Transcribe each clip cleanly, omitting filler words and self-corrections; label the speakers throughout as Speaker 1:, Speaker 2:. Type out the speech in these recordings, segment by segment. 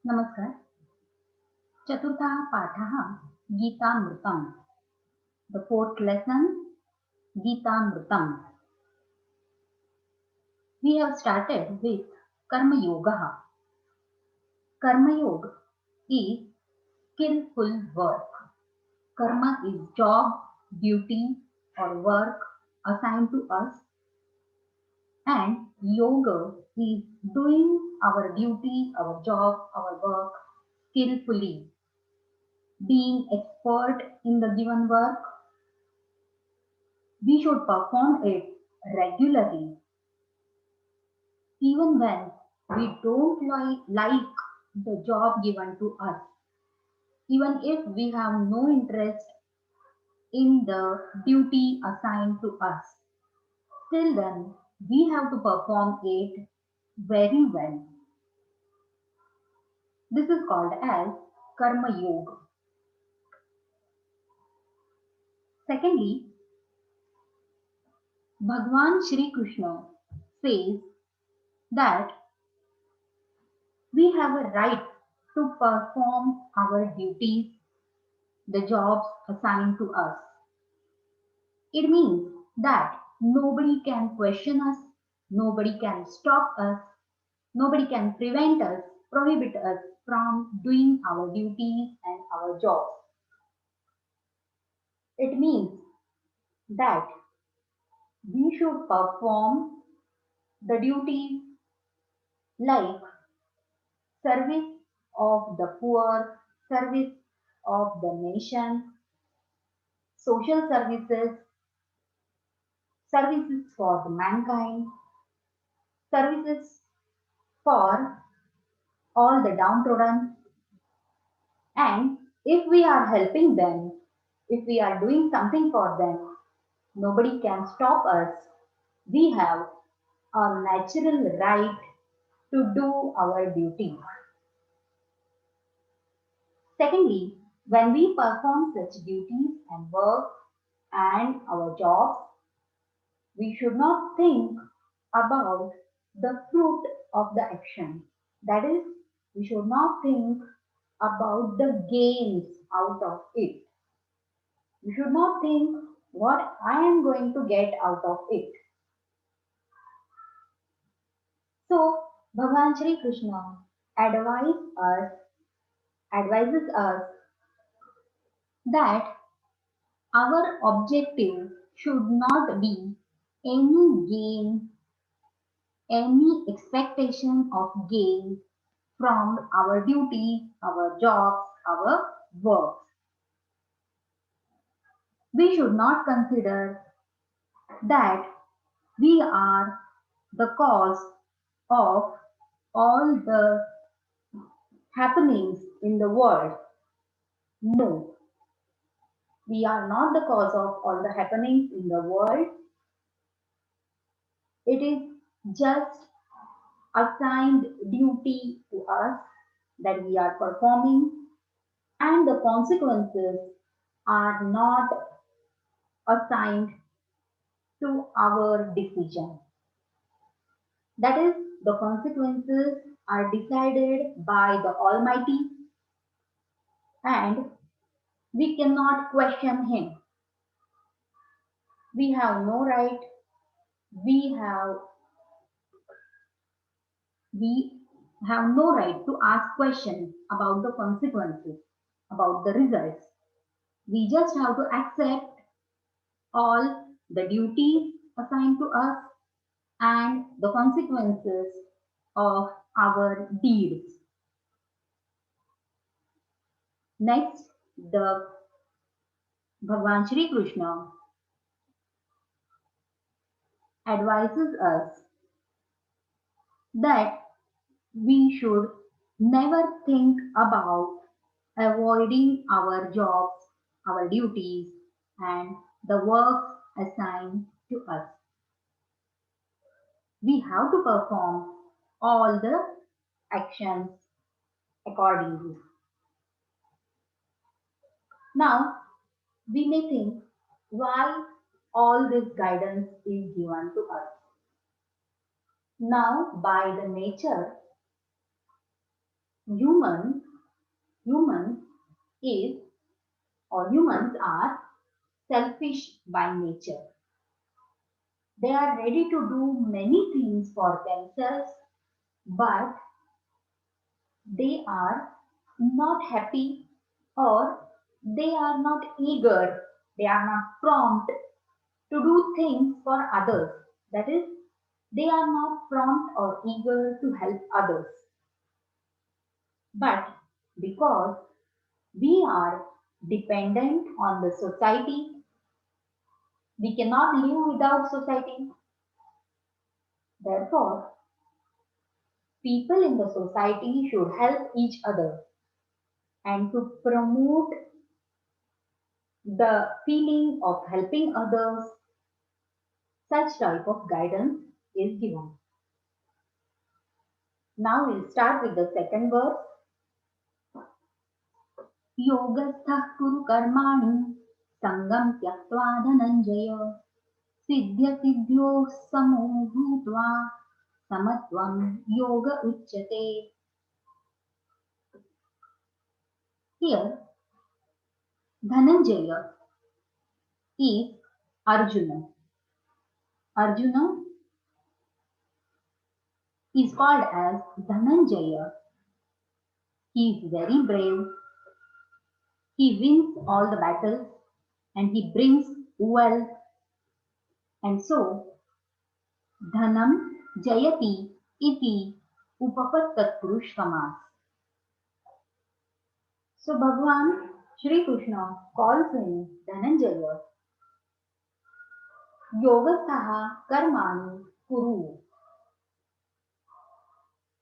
Speaker 1: नमस्कार. चतुर्थः पाठः गीतामृतम्. The fourth lesson, Geetamritam. We have started with Karma Yoga. Karma Yoga is skillful work. Karma is job, duty or work assigned to us, and yoga is doing our duty, our job, our work skillfully, being expert in the given work. We should perform it regularly, even when we don't like the job given to us, even if we have no interest in the duty assigned to us. Still then, we have to perform it very well. This is called as Karma Yoga. Secondly, Bhagwan Shri Krishna says that we have a right to perform our duties, the jobs assigned to us. It means that nobody can question us, nobody can stop us, nobody can prevent us, prohibit us from doing our duties and our jobs. It means that we should perform the duties like service of the poor, service of the nation, social services, services for the mankind, services for all the downtrodden. And if we are helping them, if we are doing something for them, nobody can stop us. We have a natural right to do our duty. Secondly, when we perform such duties and work and our jobs, we should not think about the fruit of the action. That is, we should not think about the gains out of it. We should not think what I am going to get out of it. So, Bhagavan Shri Krishna advises us that our objective should not be any gain, any expectation of gain from our duties, our jobs, our works. We should not consider that we are the cause of all the happenings in the world. No, we are not the cause of all the happenings in the world. It is just assigned duty to us that we are performing, and the consequences are not assigned to our decision. That is, the consequences are decided by the Almighty, and we cannot question Him. We have no right, we have we have no right to ask questions about the consequences, about the results. We just have to accept all the duties assigned to us and the consequences of our deeds. Next, the Bhagwan Shri Krishna advises us that we should never think about avoiding our jobs, our duties, and the work assigned to us. We have to perform all the actions accordingly. Now, we may think why all this guidance is given to us. Now, by the nature, Human, human is or humans are selfish by nature. They are ready to do many things for themselves, but they are not happy or they are not eager, they are not prompt to do things for others. That is, they are not prompt or eager to help others. But because we are dependent on the society, we cannot live without society. Therefore, people in the society should help each other and to promote the feeling of helping others, such type of guidance is given. Now we'll start with the second verse. योगस्थः कुरु कर्माणि सङ्गं त्यक्त्वा धनञ्जय सिद्ध्यसिद्ध्योः समो भूत्वा समत्वं योग उच्यते. Here, Dhananjaya is Arjuna. Arjuna is called as Dhananjaya. He is very brave. He wins all the battles and he brings wealth. And so, Dhanam Jayati iti Upapat Tatpurush Samas. So, Bhagwan Shri Krishna calls him Dhananjaya. Yogastaha Karmani Kuru.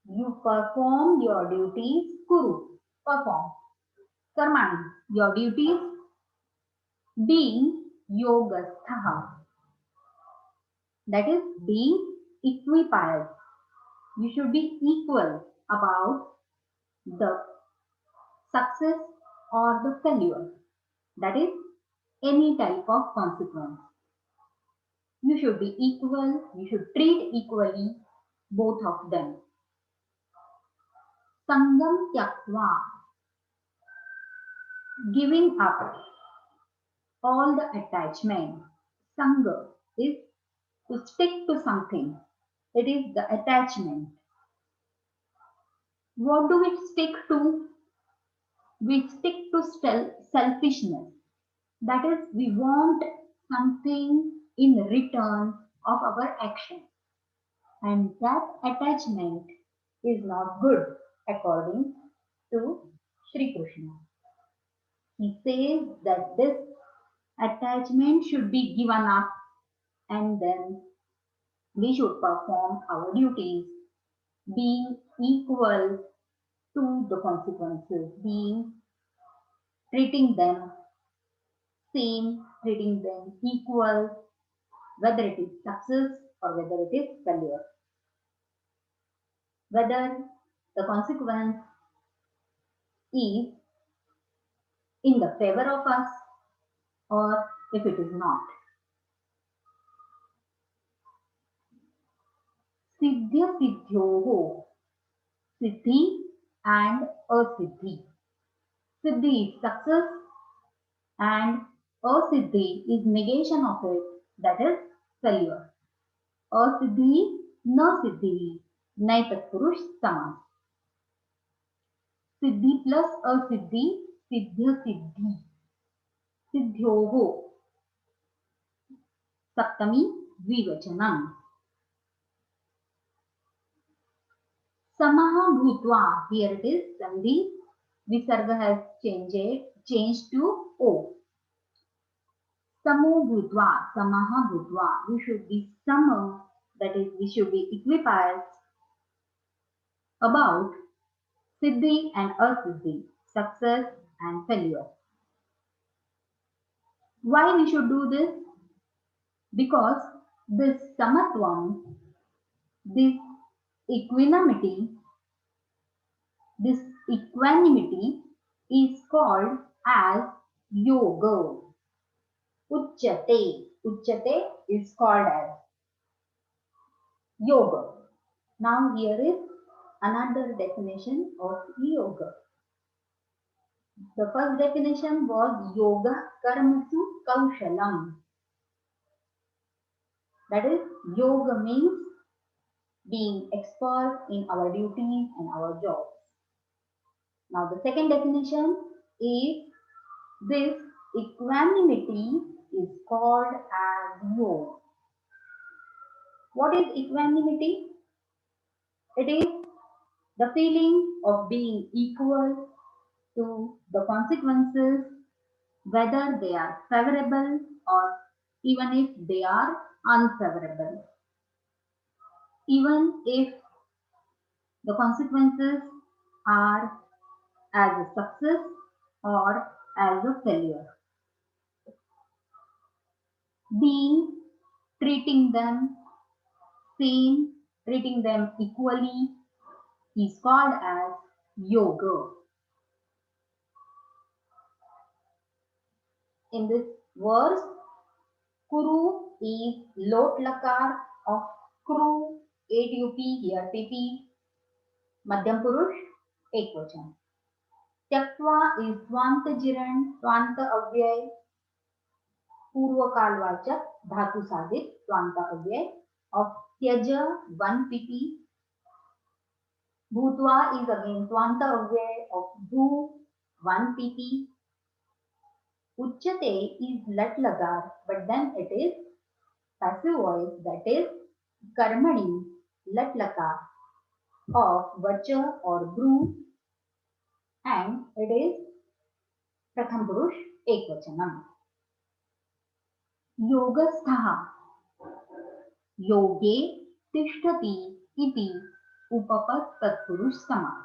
Speaker 1: You perform your duties, Kuru. Perform. Karmani. Your duties being Yogasthaha. That is being equipoised. You should be equal about the success or the failure. That is any type of consequence. You should be equal. You should treat equally both of them. Sangam tyaktva. Giving up all the attachment. Sangha is to stick to something. It is the attachment. What do we stick to? We stick to selfishness. That is, we want something in return of our action. And that attachment is not good according to Sri Krishna. He says that this attachment should be given up and then we should perform our duties, being equal to the consequences, being treating them same, treating them equal, whether it is success or whether it is failure, whether the consequence is in the favor of us or if it is not. Siddhya siddhyoho, siddhi and asiddhi. Siddhi is success and asiddhi is negation of it, that is failure. Asiddhi na siddhi, naitat purush samas. Siddhi plus asiddhi, siddhya siddhi. Siddhyoho, saptami dvivachanam. Samaha bhutva, here it is sandhi, visarga has changed to o. Samo bhutva, samaha bhutva, we should be sama, that is we should be equipoised about siddhi and asiddhi, success and failure. Why we should do this? Because this samatvam, this equanimity, this equanimity is called as yoga. Uchyate. Uchyate is called as yoga. Now here is another definition of yoga. The first definition was yoga karmasu kaushalam. That is, yoga means being expert in our duties and our jobs. Now, the second definition is this equanimity is called as yoga. What is equanimity? It is the feeling of being equal to the consequences, whether they are favorable or even if they are unfavorable. Even if the consequences are as a success or as a failure. Being, treating them same, treating them equally is called as yoga. In this verse, Kuru is lot lakar of kru, ATUP, here PP, Madhyam Purush, Ekvachan. Tyaktva is Twanta Jiran, Twanta Avyay, पूर्वकालवाचक धातु साधित त्वांता अव्यय of tyaja 1 pp. Bhutva is again twanta avyay of bhu 1 pp. Uchyate is lat lagar, but then it is passive voice, that is karmani lat lakar of vacha or bru, and it is pratham purush ekvachanam. Yogastha योगे तिष्ठति इति उपपद तत्पुरुष समास.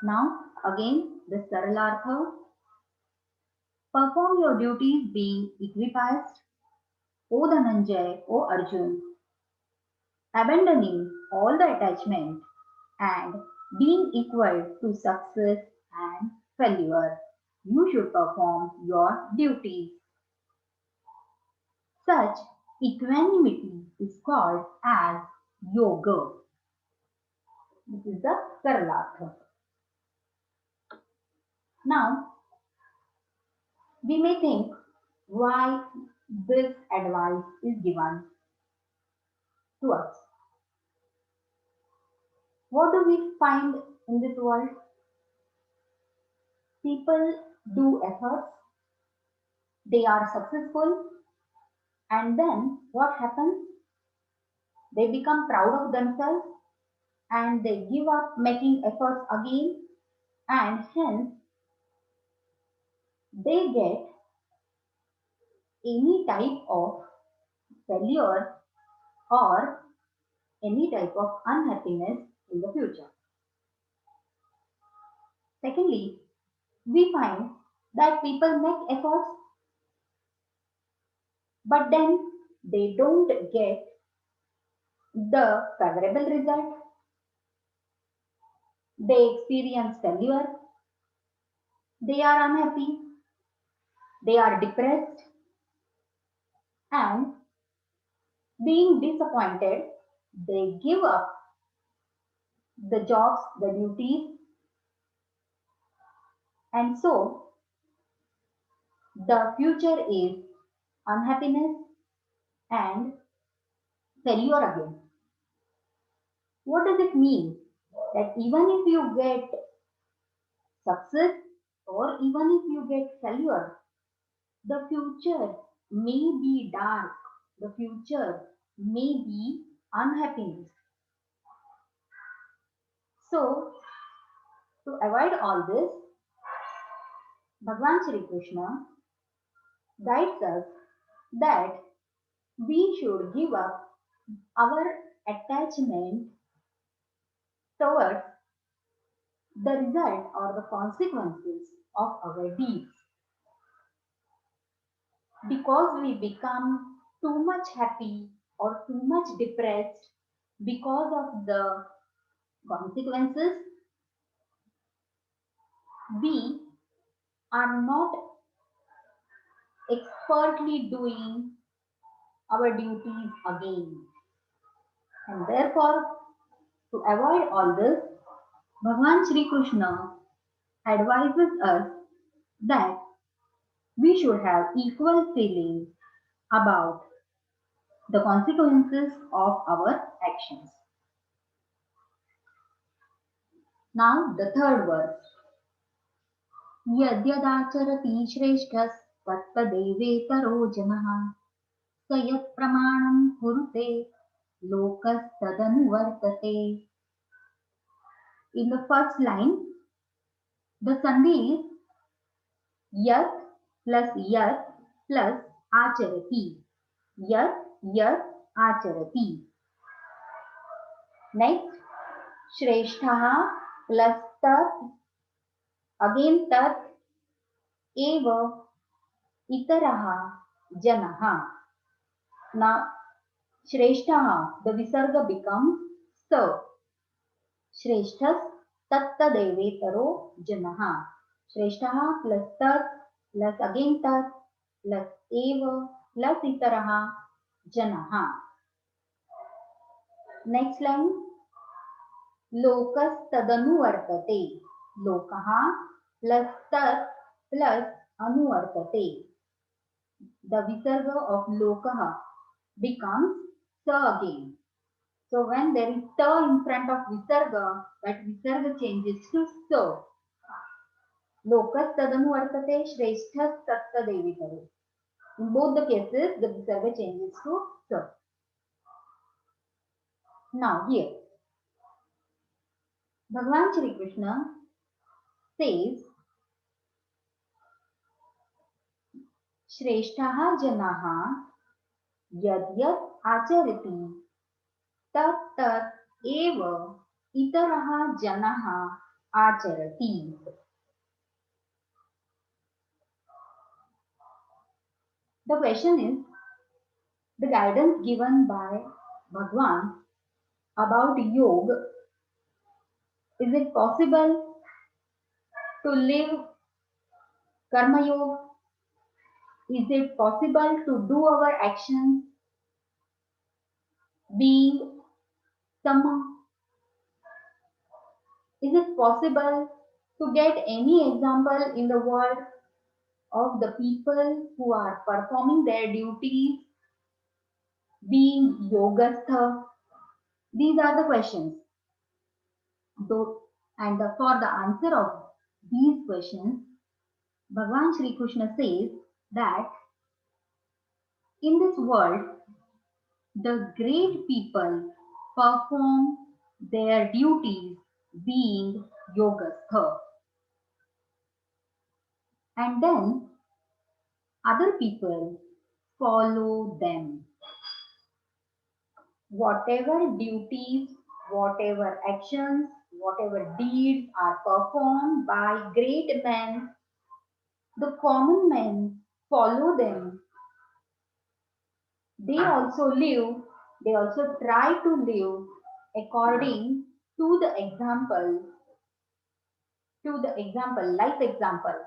Speaker 1: Now again the Saralartha. Perform your duties being equipoised, O Dhananjay, O Arjun, abandoning all the attachment and being equal to success and failure. You should perform your duties. Such equanimity is called as yoga. This is the Saralartha. Now, we may think why this advice is given to us. What do we find in this world? People do efforts, they are successful, and then what happens? They become proud of themselves and they give up making efforts again, and hence they get any type of failure or any type of unhappiness in the future. Secondly, we find that people make efforts but then they don't get the favorable result. They experience failure, they are unhappy, they are depressed, and being disappointed, they give up the jobs, the duties, and so the future is unhappiness and failure again. What does it mean? That even if you get success or even if you get failure, the future may be dark, the future may be unhappiness. So, to avoid all this, Bhagwan Shri Krishna guides us that we should give up our attachment towards the result or the consequences of our deeds. Because we become too much happy or too much depressed because of the consequences, we are not expertly doing our duties again. And therefore, to avoid all this, Bhagavan Sri Krishna advises us that we should have equal feeling about the consequences of our actions. Now, the third verse. यद्यदाचरति श्रेष्ठस्तत्तदेवेतरो जनः स यत्प्रमाणं कुरुते लोकस्तदनुवर्तते. In the first line, the sandhi is yat plus acharati. Yat acharati. Next, shresthaha plus tat, again tat, eva itaraha janaha. Now, shresthaha, the visarga becomes sa. Shreshthas tattadevetaro janaha. Shreshtaha plus tat plus again tat plus eva plus itaraha janaha. Next line. Lokas tadanuvartate. Lokaha plus tat plus anuvartate. The visarga of lokaha becomes sa again. So when there is ta in front of visarga, that visarga changes to sa. Lokas tadanuvartate, shreshthas tattadevitaro. In both the cases, the visarga changes to sa. Now here, Bhagavan Shri Krishna says, Shreshtaha janaha yad yad acharati tat tat eva itaraha janaha acharati. The question is, the guidance given by Bhagwan about yoga, is it possible to live karma yoga? Is it possible to do our actions being sama? Is it possible to get any example in the world of the people who are performing their duties being yogastha? These are the questions. And for the answer of these questions, Bhagavan Sri Krishna says that in this world, the great people perform their duties being yogastha. And then other people follow them. Whatever duties, whatever actions, whatever deeds are performed by great men, the common men follow them. They also live, they also try to live according to the life example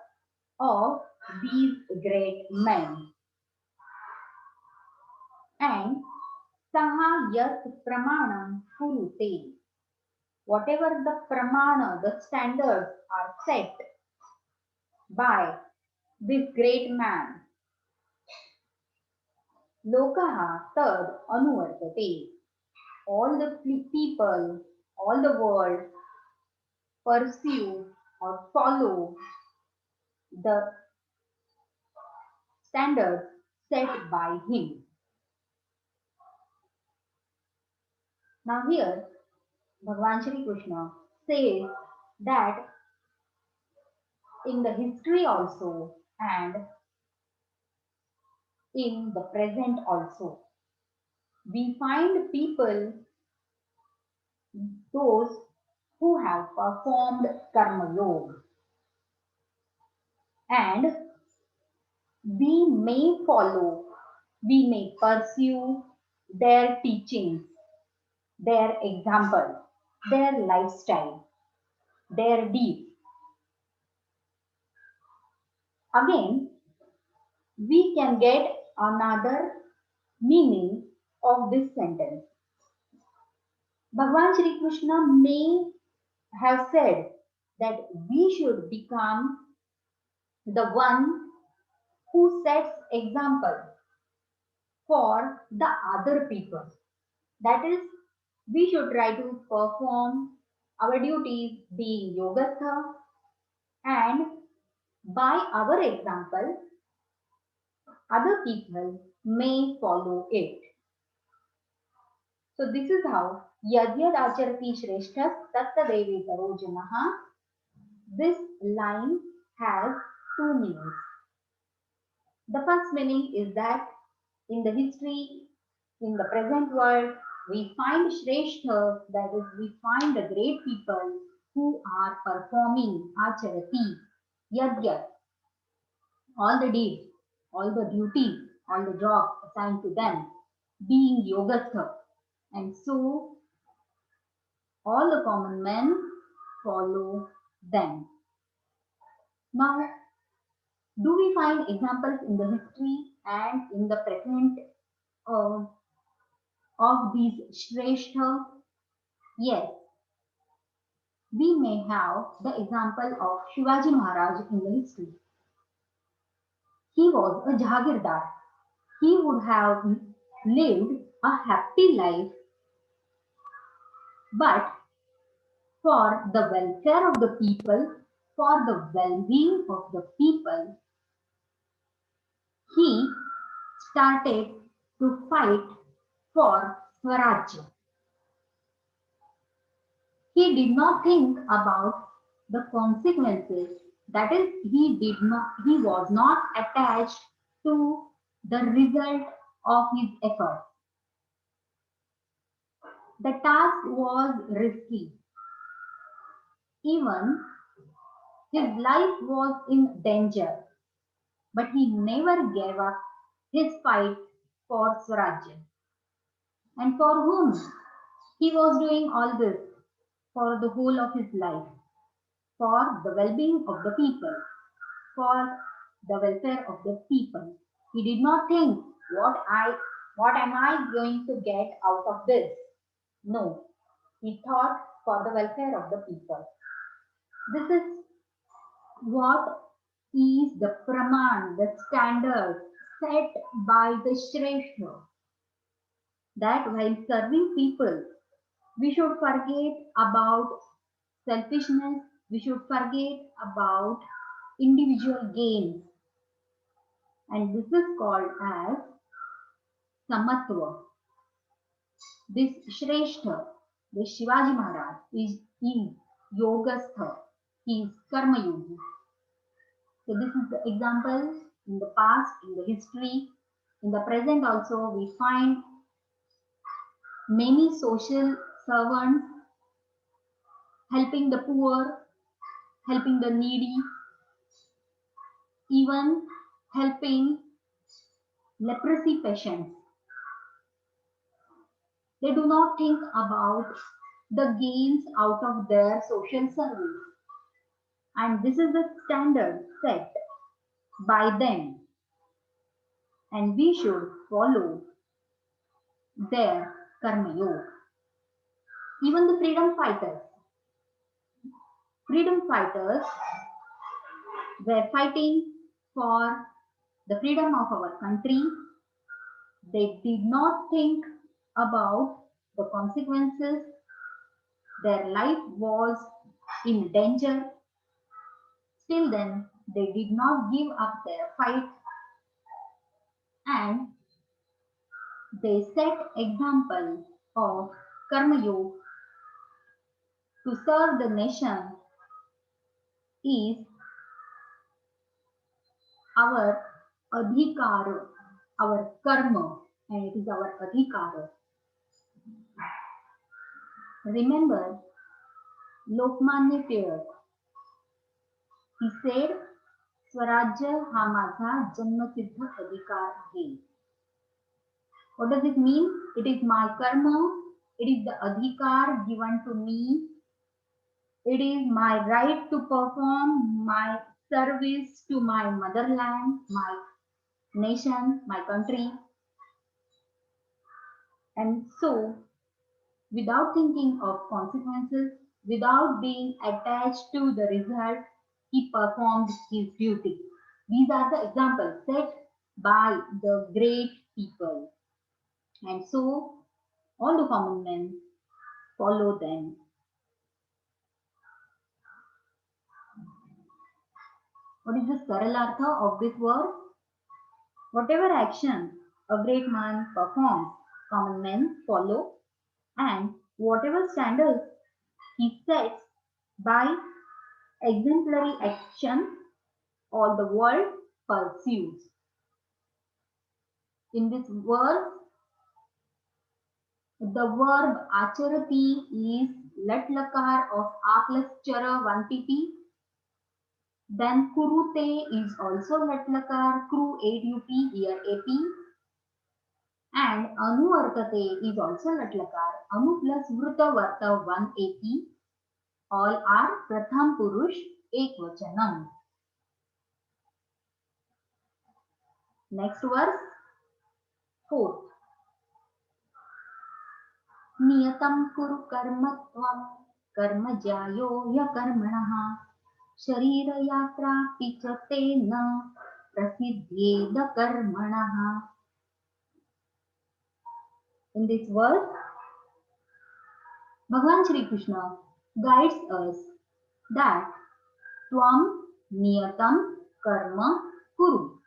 Speaker 1: of these great men. And saha yat pramanam kurute. Whatever the pramana, the standards are set by this great man, lokaha tad anuvartate. All the people, all the world pursue or follow the standards set by him. Now here, Bhagavan Shri Krishna says that in the history also and in the present also, we find people, those who have performed karma yoga, and we may follow, we may pursue their teachings, their example, their lifestyle, their deeds. Again, we can get another meaning of this sentence. Bhagwan Shri Krishna may have said that we should become the one who sets example for the other people. That is, we should try to perform our duties being yogatha, and by our example, other people may follow it. So this is how Yadyad Acharati Shreshthas Tatta Devi Tarojanaha. This line has two meanings. The first meaning is that in the history, in the present world, we find Shreshthas, that is, we find the great people who are performing Acharati, Yadyad, all the deeds, all the duties, all the jobs assigned to them, being Yogatha. And so all the common men follow them. Now, do we find examples in the history and in the present uh, of these Shrestha? Yes, we may have the example of Shivaji Maharaj in the history. He was a Jagirdar. He would have lived a happy life, but for the welfare of the people, for the well-being of the people, he started to fight for Swaraj. He did not think about the consequences. That is, he was not attached to the result of his effort. The task was risky. Even his life was in danger, but he never gave up his fight for Swaraj. And for whom? He was doing all this for the whole of his life, for the well-being of the people, for the welfare of the people. He did not think what am I going to get out of this? No, he thought for the welfare of the people. This is what is the praman, the standard set by the Shrestha, that while serving people, we should forget about selfishness, we should forget about individual gains, and this is called as samatva. This Shrestha, this Shivaji Maharaj is yogastha, he is karma yogi. So this is the example in the past, in the history, in the present also we find many social servants helping the poor, helping the needy, even helping leprosy patients. They do not think about the gains out of their social service. And this is the standard set by them. And we should follow their karma yoga. Even the freedom fighters were fighting for the freedom of our country. They did not think about the consequences. Their life was in danger. Still then, they did not give up their fight, and they set example of karma yoga to serve the nation is our adhikar, our karma, and it is our adhikar. Remember Lokmanya Tilak. He said, Swarajya हा माझा जन्मसिद्ध अधिकार आहे. What does it mean? It is my karma. It is the adhikar given to me. It is my right to perform my service to my motherland, my nation, my country. And so without thinking of consequences, without being attached to the result. He performed his duty. These are the examples set by the great people. And so all the common men follow them. What is the Saralartha of this word? Whatever action a great man performs, common men follow, and whatever standards he sets by exemplary action, all the world pursues. In this verse, the verb acharati is let lakar of a plus chara 1 pp. Then kurute is also let lakar, kru 8 up, here ap. And anuvartate is also let lakar, anu plus vrita varta 1 ap. All are pratham purush ekvachanam. Next verse, fourth. नियतं कुरु कर्म त्वं कर्म ज्यायो ह्यकर्मणः शरीरयात्रापि च तेन प्रसिद्ध्येद कर्मणः. In this verse, Bhagavan Shri Krishna guides us that tvam niyatam karma kuru.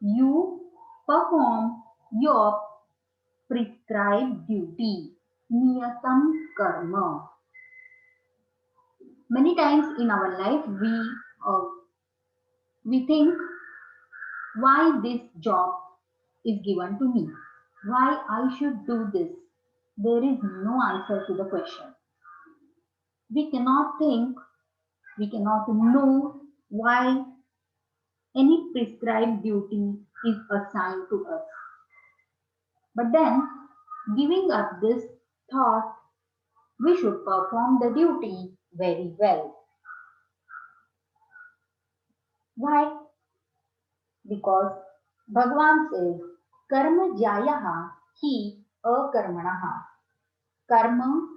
Speaker 1: You perform your prescribed duty. Niyatam karma. Many times in our life we think, why this job is given to me? Why I should do this? There is no answer to the question. We cannot think, we cannot know why any prescribed duty is assigned to us. But then, giving up this thought, we should perform the duty very well. Why? Because Bhagavan says, Karma jayaha hi akarmanaha. Karma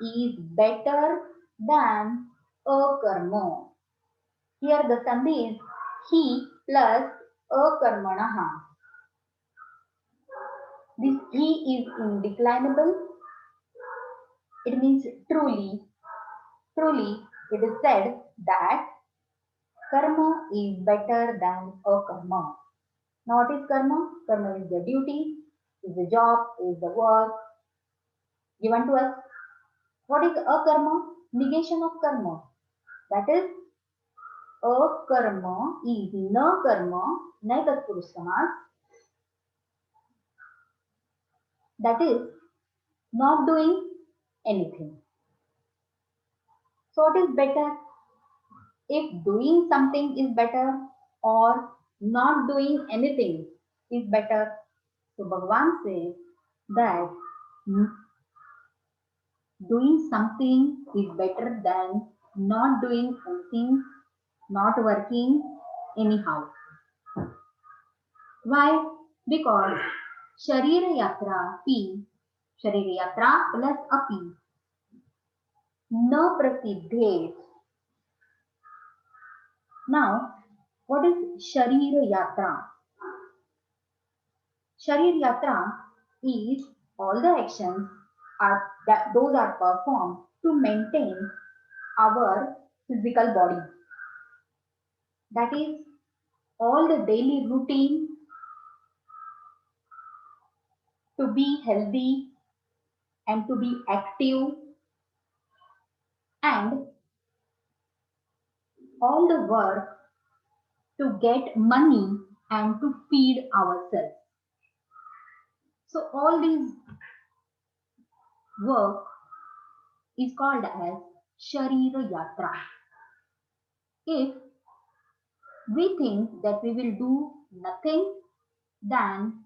Speaker 1: is better than akarma. Here the sandhi is he plus akarmanaha. This he is indeclinable. It means truly. Truly, it is said that karma is better than akarma. Now, what is karma? Karma is the duty, is the job, is the work given to us. What is akarma? Negation of karma. That is, akarma is na karma, na tatpurush samas. That is, not doing anything. So, what is better? If doing something is better or not doing anything is better. So Bhagavan says that doing something is better than not doing anything, not working anyhow. Why? Because Sharira Yatra P, Sharira Yatra plus Api, na prasiddhe. Now, what is Sharira Yatra? Sharir Yatra is all the actions those are performed to maintain our physical body. That is all the daily routine to be healthy and to be active, and all the work to get money and to feed ourselves. So all these work is called as Sharira Yatra. If we think that we will do nothing, then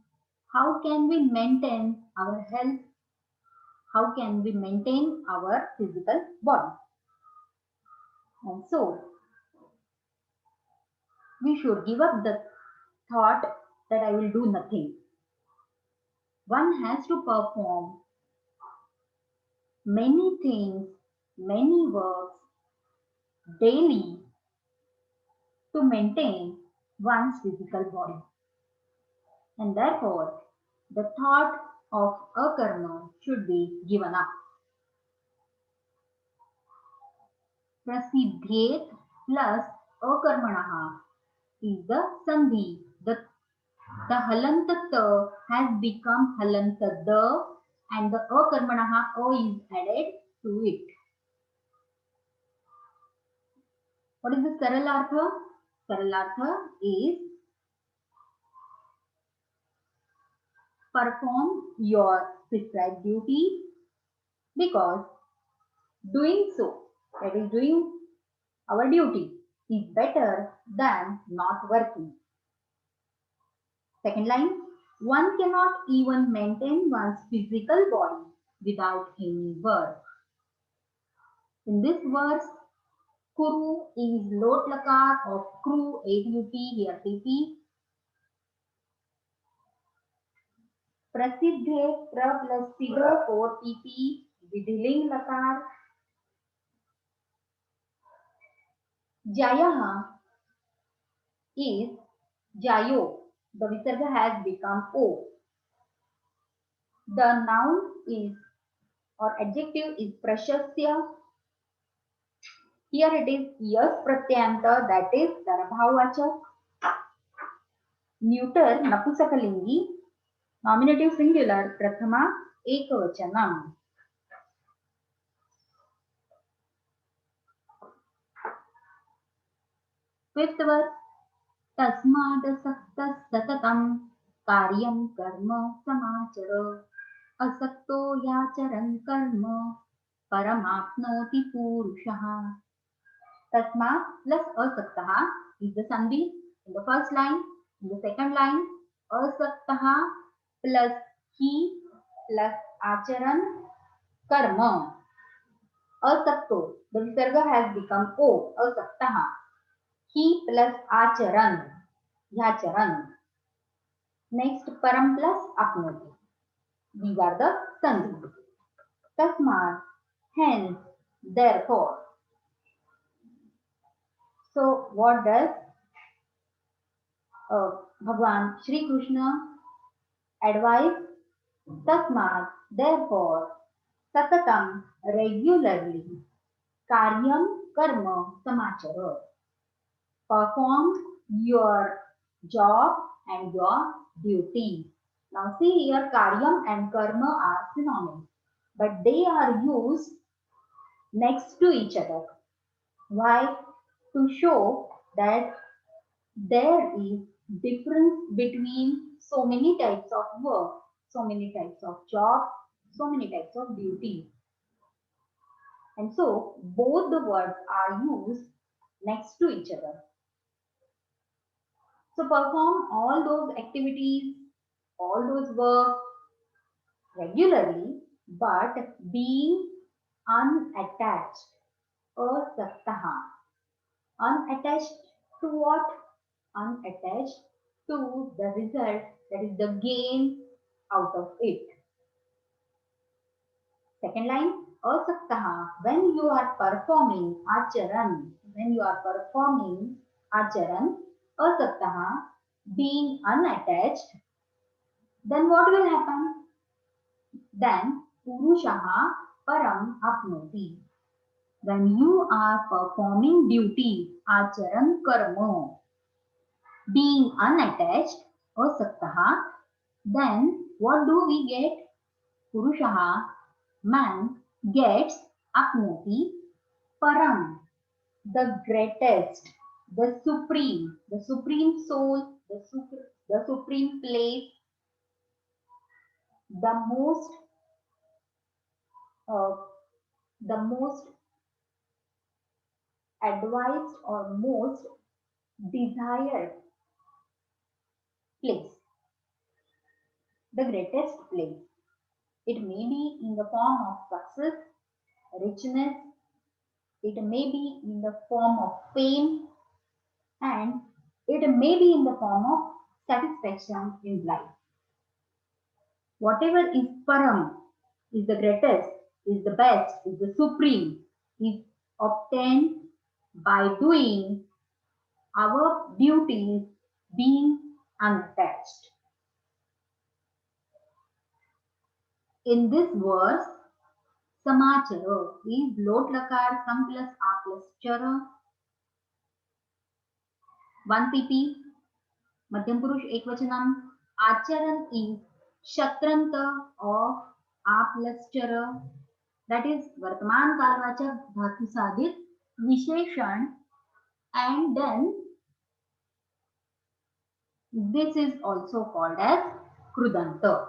Speaker 1: how can we maintain our health? How can we maintain our physical body? And so, we should give up the thought that I will do nothing. One has to perform many things, many works daily to maintain one's physical body. And therefore, the thought of akarma should be given up. Prasiddhyet plus akarmanaha is the sandhi. The halanta ta has become halanta da and the akarmanaha o is added to it. What is the saralartha? Saralartha is perform your prescribed duty because doing so, that is doing our duty, is better than not working. Second line, one cannot even maintain one's physical body without any work. In this verse, kuru is lot lakar of kru, AUP, here TP. Prasiddhe, pra plus siddha, 4 PP, vidhiling lakar. Jayaha is jayo. The visarga has become o. The noun is or adjective is prashasya. Here it is yes pratyanta, that is darabhavachak. Neuter napusakalingi. Nominative singular prathama ekavachanam. Fifth verse, tasmadasaktas satatam karyam karma samachara asakto yacharan karma paramapnoti purushaha. Tasma plus asaktaha is the sandhi in the first line. In the second line, asaktaha plus he plus acharan karma. Asakto, the visarga has become o, asaktaha. He plus acharan, yacharan. Next, param plus apnoti. These are the sandhis. Tasmat, hence, therefore. So, what does Bhagwan Shri Krishna advise? Tasmat, therefore, satatam, regularly, karyam karma samachara. Perform your job and your duty. Now see here, karyam and karma are synonyms, but they are used next to each other. Why? To show that there is difference between so many types of work, so many types of job, so many types of duty. And so both the words are used next to each other. So perform all those activities, all those work regularly, but being unattached. Asaktaha. Unattached to what? Unattached to the result, that is the gain out of it. Second line, asaktaha, when you are performing acharan, asaktaha, being unattached, then what will happen? Then purushaha param apnoti. When you are performing duty, acharan karma, being unattached, asaktaha, then what do we get? Purushaha, man, gets apnoti param, the greatest, the supreme soul, the supreme place, the most uh, the most advised or most desired place, the greatest place. It may be in the form of success, richness, it may be in the form of fame, and it may be in the form of satisfaction in life. Whatever is param, is the greatest, is the best, is the supreme, is obtained by doing our duties being unattached. In this verse, samachara is lot lakar sam plus a plus chara, one pp, madhyam purush ekvachanam. Acharan is shatranta of a plus chara, that is वर्तमान कालवाचक धातु साधित विशेषण, and then this is also called as krudanta.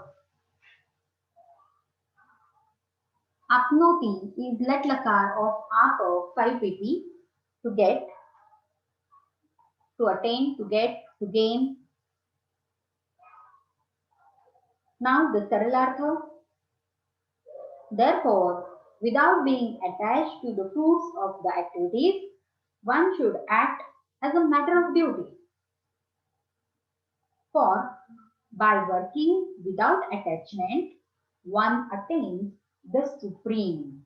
Speaker 1: Apnoti is let lakar of apa 5 pp, to get, to attain, to get, to gain. Now the saralartha. Therefore, without being attached to the fruits of the activities, one should act as a matter of duty. For by working without attachment, one attains the supreme.